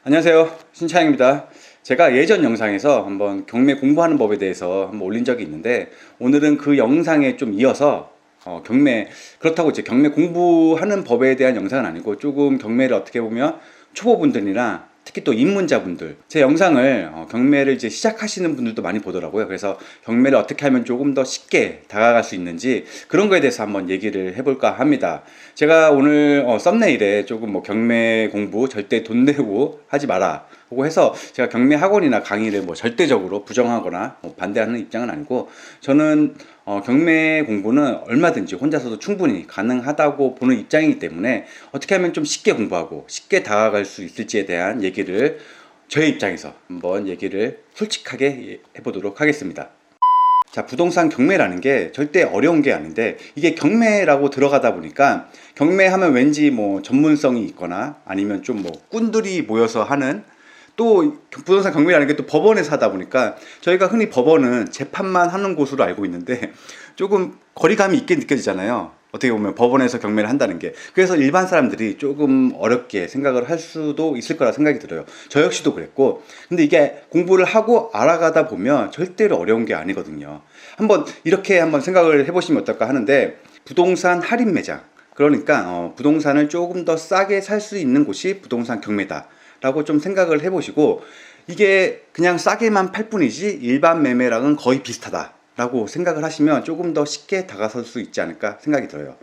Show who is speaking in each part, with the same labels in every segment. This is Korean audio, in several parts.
Speaker 1: 안녕하세요, 신차영입니다. 제가 예전 영상에서 한번 경매 공부하는 법에 대해서 한번 올린 적이 있는데, 오늘은 그 영상에 좀 이어서 경매, 그렇다고 이제 경매 공부하는 법에 대한 영상은 아니고, 조금 경매를 어떻게 보면 초보분들이나 특히 또 입문자분들, 제 영상을 경매를 이제 시작하시는 분들도 많이 보더라고요. 그래서 경매를 어떻게 하면 조금 더 쉽게 다가갈 수 있는지 그런 거에 대해서 한번 얘기를 해볼까 합니다. 제가 오늘 썸네일에 조금 뭐 경매 공부 절대 돈 내고 하지 마라 라고 해서, 제가 경매 학원이나 강의를 뭐 절대적으로 부정하거나 뭐 반대하는 입장은 아니고, 저는 경매 공부는 얼마든지 혼자서도 충분히 가능하다고 보는 입장이기 때문에, 어떻게 하면 좀 쉽게 공부하고 쉽게 다가갈 수 있을지에 대한 얘기를 저의 입장에서 한번 얘기를 솔직하게 해보도록 하겠습니다. 자, 부동산 경매라는 게 절대 어려운 게 아닌데, 이게 경매라고 들어가다 보니까, 경매하면 왠지 뭐 전문성이 있거나 아니면 좀 뭐 꾼들이 모여서 하는, 또 부동산 경매라는 게 또 법원에서 하다 보니까, 저희가 흔히 법원은 재판만 하는 곳으로 알고 있는데 조금 거리감이 있게 느껴지잖아요. 어떻게 보면 법원에서 경매를 한다는 게. 그래서 일반 사람들이 조금 어렵게 생각을 할 수도 있을 거라 생각이 들어요. 저 역시도 그랬고. 근데 이게 공부를 하고 알아가다 보면 절대로 어려운 게 아니거든요. 한번 이렇게 한번 생각을 해보시면 어떨까 하는데, 부동산 할인 매장, 그러니까 부동산을 조금 더 싸게 살 수 있는 곳이 부동산 경매다 라고 좀 생각을 해보시고, 이게 그냥 싸게만 팔 뿐이지 일반 매매랑은 거의 비슷하다 라고 생각을 하시면 조금 더 쉽게 다가설 수 있지 않을까 생각이 들어요.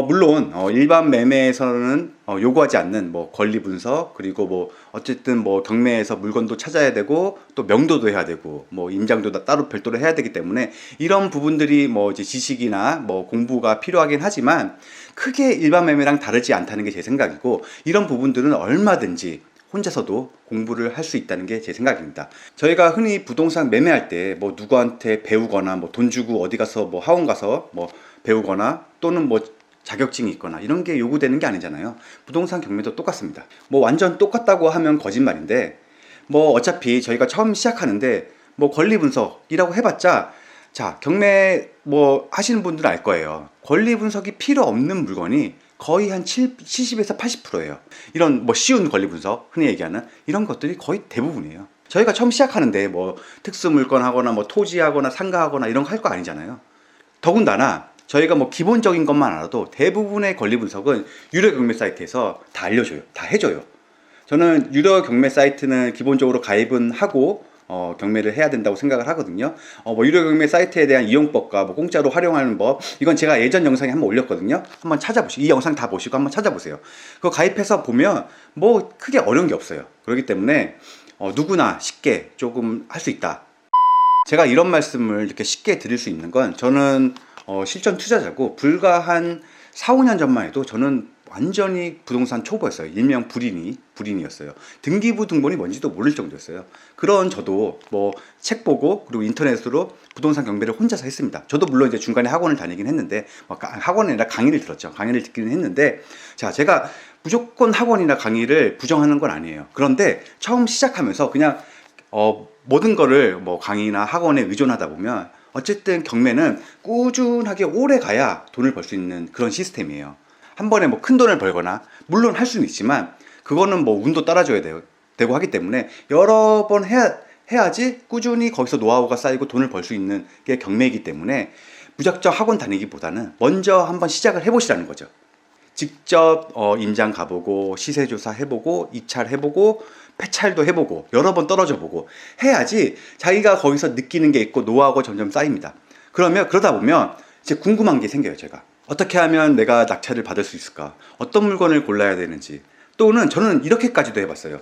Speaker 1: 물론 일반 매매에서는 요구하지 않는 뭐 권리 분석, 그리고 뭐 어쨌든 뭐 경매에서 물건도 찾아야 되고 또 명도도 해야 되고 뭐 임장도 따로 별도로 해야 되기 때문에, 이런 부분들이 뭐 이제 지식이나 뭐 공부가 필요하긴 하지만 크게 일반 매매랑 다르지 않다는 게 제 생각이고, 이런 부분들은 얼마든지 혼자서도 공부를 할 수 있다는 게 제 생각입니다. 저희가 흔히 부동산 매매할 때 뭐 누구한테 배우거나 뭐 돈 주고 어디 가서 뭐 학원 가서 뭐 배우거나 또는 뭐 자격증이 있거나 이런 게 요구되는 게 아니잖아요. 부동산 경매도 똑같습니다. 뭐 완전 똑같다고 하면 거짓말인데, 뭐 어차피 저희가 처음 시작하는데 뭐 권리 분석이라고 해봤자, 자, 경매 뭐 하시는 분들은 알 거예요. 권리 분석이 필요 없는 물건이 거의 한 70에서 80%예요. 이런 뭐 쉬운 권리 분석, 흔히 얘기하는 이런 것들이 거의 대부분이에요. 저희가 처음 시작하는데 뭐 특수 물건 하거나 뭐 토지 하거나 상가 하거나 이런 거 할 거 아니잖아요. 더군다나 저희가 뭐 기본적인 것만 알아도 대부분의 권리 분석은 유료 경매 사이트에서 다 알려줘요. 다 해줘요. 저는 유료 경매 사이트는 기본적으로 가입은 하고 경매를 해야 된다고 생각을 하거든요. 뭐 유료 경매 사이트에 대한 이용법과 뭐 공짜로 활용하는 법, 이건 제가 예전 영상에 한번 올렸거든요. 한번 찾아보시고, 이 영상 다 보시고 한번 찾아보세요. 그거 가입해서 보면 뭐 크게 어려운 게 없어요. 그렇기 때문에 누구나 쉽게 조금 할 수 있다. 제가 이런 말씀을 이렇게 쉽게 드릴 수 있는 건, 저는 실전 투자자고, 불과 한 4, 5년 전만 해도 저는 완전히 부동산 초보였어요. 일명 불인이었어요. 등기부 등본이 뭔지도 모를 정도였어요. 그런 저도 뭐 책 보고 그리고 인터넷으로 부동산 경매를 혼자서 했습니다. 저도 물론 이제 중간에 학원을 다니긴 했는데, 학원이 아니라 강의를 들었죠. 강의를 듣기는 했는데, 자, 제가 무조건 학원이나 강의를 부정하는 건 아니에요. 그런데 처음 시작하면서 그냥 모든 거를 뭐 강의나 학원에 의존하다 보면, 어쨌든 경매는 꾸준하게 오래 가야 돈을 벌 수 있는 그런 시스템이에요. 한 번에 뭐 큰 돈을 벌거나, 물론 할 수는 있지만 그거는 뭐 운도 따라줘야 되고 하기 때문에, 여러 번 해야지 꾸준히 거기서 노하우가 쌓이고 돈을 벌 수 있는 게 경매이기 때문에, 무작정 학원 다니기보다는 먼저 한번 시작을 해보시라는 거죠. 직접 임장 가보고 시세조사 해보고 입찰해보고 폐찰도 해보고 여러 번 떨어져 보고 해야지 자기가 거기서 느끼는 게 있고 노하우가 점점 쌓입니다. 그러다 보면 이제 궁금한 게 생겨요. 제가 어떻게 하면 내가 낙찰을 받을 수 있을까, 어떤 물건을 골라야 되는지. 또는 저는 이렇게까지도 해봤어요.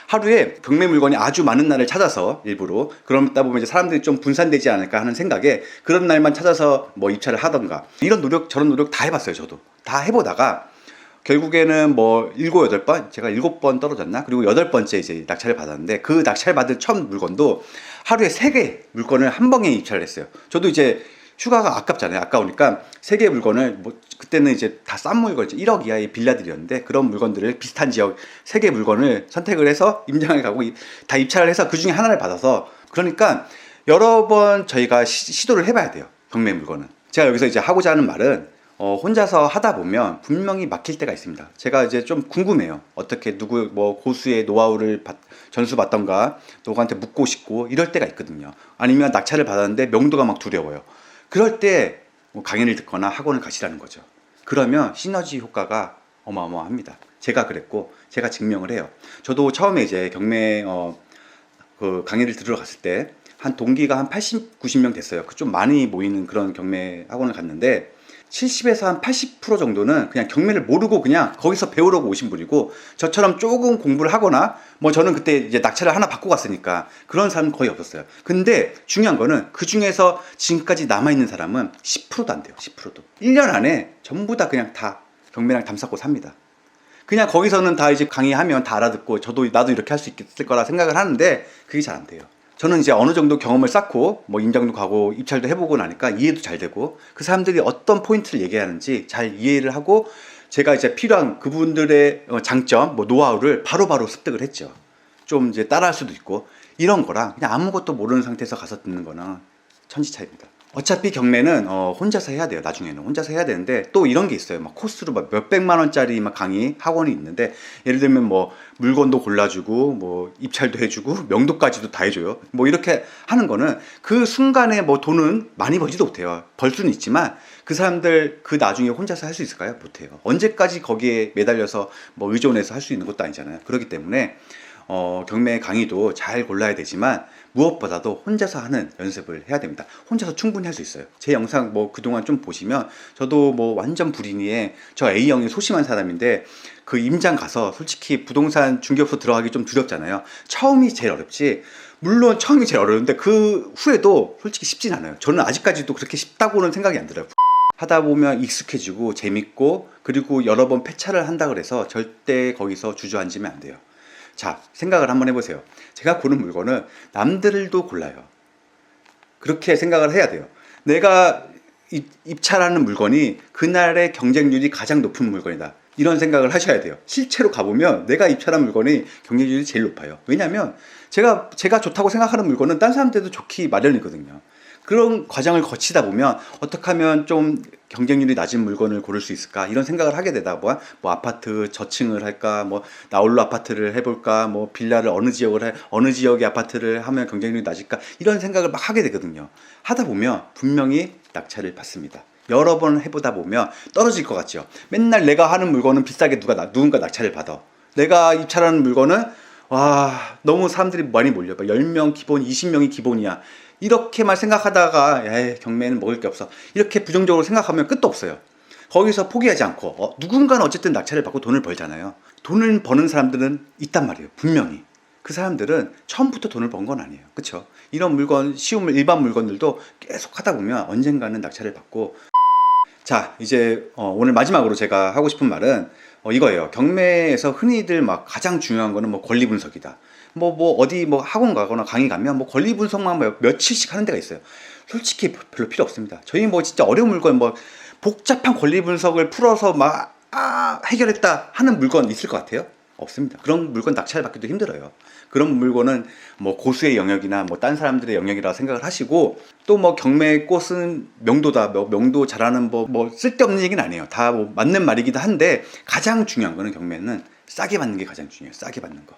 Speaker 1: 하루에 경매 물건이 아주 많은 날을 찾아서, 일부러 그러다 보면 이제 사람들이 좀 분산되지 않을까 하는 생각에 그런 날만 찾아서 뭐 입찰을 하던가, 이런 노력 저런 노력 다 해봤어요. 저도 다 해보다가 결국에는 뭐 7, 8번, 제가 7번 떨어졌나? 그리고 8번째 이제 낙찰을 받았는데, 그 낙찰 받은 첫 물건도 하루에 3개 물건을 한 번에 입찰을 했어요. 저도 이제 휴가가 아깝잖아요. 아까우니까 3개 물건을, 뭐 그때는 이제 다 싼 물건, 1억 이하의 빌라들이었는데, 그런 물건들을 비슷한 지역 3개 물건을 선택을 해서 임장을 가고 다 입찰을 해서 그 중에 하나를 받아서, 그러니까 여러 번 저희가 시도를 해봐야 돼요. 경매 물건은. 제가 여기서 이제 하고자 하는 말은, 혼자서 하다 보면 분명히 막힐 때가 있습니다. 제가 이제 좀 궁금해요. 어떻게 누구 뭐 고수의 노하우를 전수받던가 누구한테 묻고 싶고 이럴 때가 있거든요. 아니면 낙찰을 받았는데 명도가 막 두려워요. 그럴 때 뭐 강연을 듣거나 학원을 가시라는 거죠. 그러면 시너지 효과가 어마어마합니다. 제가 그랬고 제가 증명을 해요. 저도 처음에 이제 경매 그 강의를 들으러 갔을 때 한 동기가 한 80, 90명 됐어요. 그 좀 많이 모이는 그런 경매 학원을 갔는데 70에서 한 80% 정도는 그냥 경매를 모르고 그냥 거기서 배우려고 오신 분이고, 저처럼 조금 공부를 하거나 뭐 저는 그때 이제 낙찰을 하나 받고 갔으니까 그런 사람은 거의 없었어요. 근데 중요한 거는 그 중에서 지금까지 남아있는 사람은 10%도 안 돼요. 10%도. 1년 안에 전부 다 그냥 다 경매랑 담쌓고 삽니다. 그냥 거기서는 다 이제 강의하면 다 알아듣고 나도 이렇게 할 수 있을 거라 생각을 하는데 그게 잘 안 돼요. 저는 이제 어느 정도 경험을 쌓고 뭐 임장도 가고 입찰도 해보고 나니까 이해도 잘 되고 그 사람들이 어떤 포인트를 얘기하는지 잘 이해를 하고 제가 이제 필요한 그분들의 장점, 뭐 노하우를 바로바로 습득을 했죠. 좀 이제 따라할 수도 있고 이런 거랑 그냥 아무것도 모르는 상태에서 가서 듣는 거는 천지 차이입니다. 어차피 경매는 혼자서 해야 돼요. 나중에는 혼자서 해야 되는데 또 이런 게 있어요. 막 코스로 막 몇백만 원짜리 막 강의 학원이 있는데, 예를 들면 뭐 물건도 골라주고 뭐 입찰도 해주고 명도까지도 다 해줘요. 뭐 이렇게 하는 거는 그 순간에 뭐 돈은 많이 벌지도 못해요. 벌 수는 있지만 그 사람들 그 나중에 혼자서 할 수 있을까요? 못해요. 언제까지 거기에 매달려서 뭐 의존해서 할 수 있는 것도 아니잖아요. 그렇기 때문에 경매 강의도 잘 골라야 되지만 무엇보다도 혼자서 하는 연습을 해야 됩니다. 혼자서 충분히 할 수 있어요. 제 영상 뭐 그동안 좀 보시면 저도 뭐 완전 불인이에 저 A형이 소심한 사람인데 그 임장 가서 솔직히 부동산 중개업소 들어가기 좀 두렵잖아요. 처음이 제일 어렵지. 물론 처음이 제일 어려운데 그 후에도 솔직히 쉽진 않아요. 저는 아직까지도 그렇게 쉽다고는 생각이 안 들어요. 하다 보면 익숙해지고 재밌고, 그리고 여러 번 폐차를 한다 그래서 절대 거기서 주저앉으면 안 돼요. 자, 생각을 한번 해보세요. 제가 고른 물건은 남들도 골라요. 그렇게 생각을 해야 돼요. 내가 입찰하는 물건이 그날의 경쟁률이 가장 높은 물건이다. 이런 생각을 하셔야 돼요. 실제로 가보면 내가 입찰한 물건이 경쟁률이 제일 높아요. 왜냐하면 제가 좋다고 생각하는 물건은 딴 사람들도 좋기 마련이거든요. 그런 과정을 거치다 보면 어떻게 하면 좀 경쟁률이 낮은 물건을 고를 수 있을까, 이런 생각을 하게 되다 보면 뭐 아파트 저층을 할까, 뭐 나홀로 아파트를 해볼까, 뭐 빌라를 어느 지역의 아파트를 하면 경쟁률이 낮을까, 이런 생각을 막 하게 되거든요. 하다 보면 분명히 낙찰을 받습니다. 여러 번 해보다 보면 떨어질 것 같죠. 맨날 내가 하는 물건은 비싸게 누군가 낙찰을 받아. 내가 입찰하는 물건은 와, 너무 사람들이 많이 몰려. 10명 기본, 20명이 기본이야. 이렇게만 생각하다가 경매는 먹을 게 없어, 이렇게 부정적으로 생각하면 끝도 없어요. 거기서 포기하지 않고 누군가는 어쨌든 낙찰을 받고 돈을 벌잖아요. 돈을 버는 사람들은 있단 말이에요. 분명히. 그 사람들은 처음부터 돈을 번 건 아니에요. 그쵸? 이런 물건, 쉬운 일반 물건들도 계속 하다 보면 언젠가는 낙찰을 받고. 자, 이제 오늘 마지막으로 제가 하고 싶은 말은 이거예요. 경매에서 흔히들 막 가장 중요한 거는 뭐 권리 분석이다. 어디 학원 가거나 강의 가면 뭐 권리 분석만 며칠씩 하는 데가 있어요. 솔직히 별로 필요 없습니다. 저희 진짜 어려운 물건, 복잡한 권리 분석을 풀어서 해결했다 하는 물건 있을 것 같아요? 없습니다. 그런 물건 낙찰 받기도 힘들어요. 그런 물건은 고수의 영역이나 딴 사람들의 영역이라고 생각을 하시고, 또 경매 꽃은 명도다, 명도 잘하는 법, 쓸데없는 얘기는 아니에요. 다 맞는 말이기도 한데, 가장 중요한 거는 경매는 싸게 받는 게 가장 중요해요. 싸게 받는 거.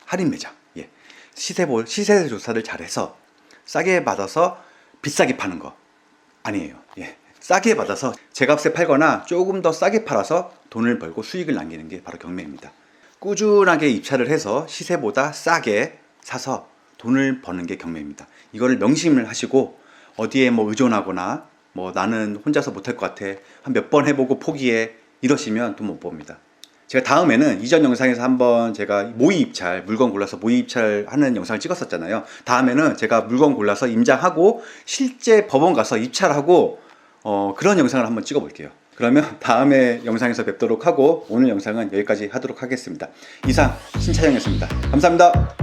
Speaker 1: 할인 매장. 예. 시세 조사를 잘해서 싸게 받아서 비싸게 파는 거 아니에요. 예. 싸게 받아서 제값에 팔거나 조금 더 싸게 팔아서 돈을 벌고 수익을 남기는 게 바로 경매입니다. 꾸준하게 입찰을 해서 시세보다 싸게 사서 돈을 버는 게 경매입니다. 이거를 명심을 하시고, 어디에 의존하거나 나는 혼자서 못할 것 같아, 한 몇 번 해보고 포기해, 이러시면 돈 못 법니다. 제가 다음에는 이전 영상에서 한번 제가 물건 골라서 모의 입찰하는 영상을 찍었었잖아요. 다음에는 제가 물건 골라서 임장하고 실제 법원 가서 입찰하고 그런 영상을 한번 찍어볼게요. 그러면 다음에 영상에서 뵙도록 하고, 오늘 영상은 여기까지 하도록 하겠습니다. 이상 신차영이었습니다. 감사합니다.